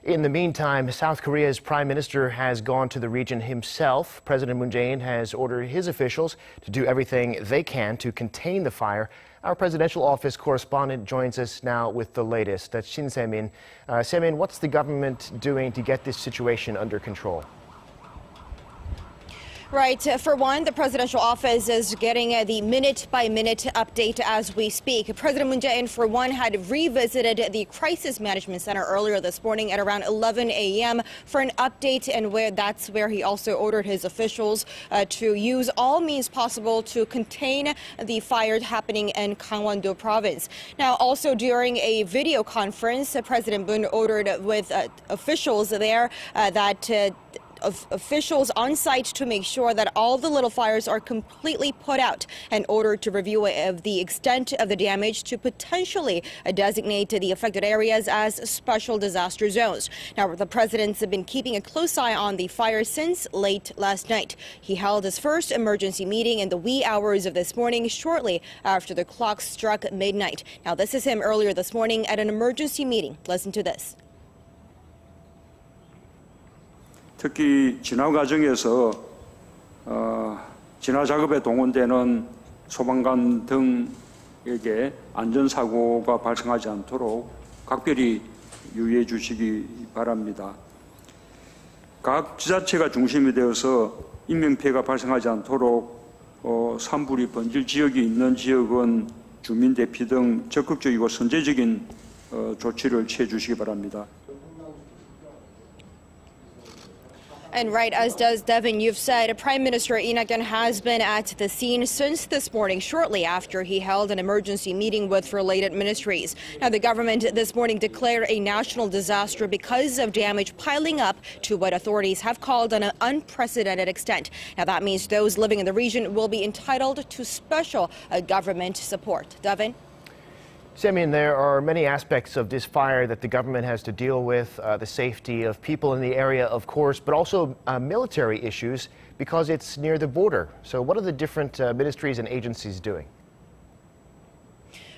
In the meantime, South Korea's prime minister has gone to the region himself. President Moon Jae-in has ordered his officials to do everything they can to contain the fire. Our presidential office correspondent joins us now with the latest. That's Semin. Semin, what's the government doing to get this situation under control? Right. For one, the presidential office is getting the minute-by-minute update as we speak. President Moon Jae-in, for one, had revisited the Crisis Management Center earlier this morning at around 11 a.m. for an update, and that's where he also ordered his officials to use all means possible to contain the fire happening in Gangwon-do province. Now, also during a video conference, President Moon ordered with officials there officials on site to make sure that all the little fires are completely put out in order to review the extent of the damage to potentially designate the affected areas as special disaster zones. Now, the president's been keeping a close eye on the fire since late last night. He held his first emergency meeting in the wee hours of this morning, shortly after the clock struck midnight. Now, this is him earlier this morning at an emergency meeting. Listen to this. 특히 진화 과정에서 진화 작업에 동원되는 소방관 등에게 안전사고가 발생하지 않도록 각별히 유의해 주시기 바랍니다. 각 지자체가 중심이 되어서 인명피해가 발생하지 않도록 산불이 번질 지역이 있는 지역은 주민 대피 등 적극적이고 선제적인 조치를 취해 주시기 바랍니다. And right, as does Devin, you've said Prime Minister Lee Nak-yeon has been at the scene since this morning, shortly after he held an emergency meeting with related ministries. Now, the government this morning declared a national disaster because of damage piling up to what authorities have called an unprecedented extent. Now, that means those living in the region will be entitled to special government support. Devin? Semin, there are many aspects of this fire that the government has to deal with, the safety of people in the area, of course, but also military issues because it's near the border. So what are the different ministries and agencies doing?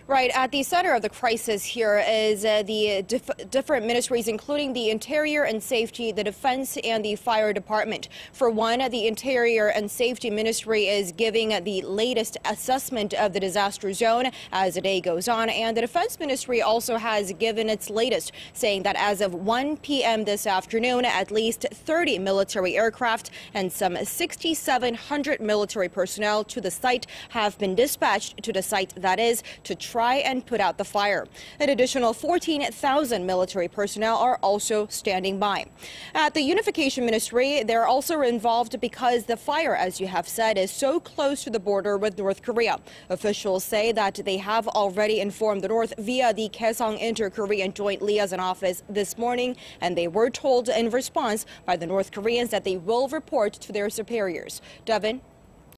Right. At the center of the crisis here is the different ministries, including the Interior and Safety, the Defense, and the Fire Department. For one, the Interior and Safety Ministry is giving the latest assessment of the disaster zone as the day goes on. And the Defense Ministry also has given its latest, saying that as of 1 p.m. this afternoon, at least 30 military aircraft and some 6,700 military personnel to the site have been dispatched to the site, that is, to try and put out the fire. An additional 14,000 military personnel are also standing by. At the Unification Ministry, they're also involved because the fire, as you have said, is so close to the border with North Korea. Officials say that they have already informed the North via the Kaesong Inter-Korean Joint Liaison Office this morning, and they were told in response by the North Koreans that they will report to their superiors. Devin?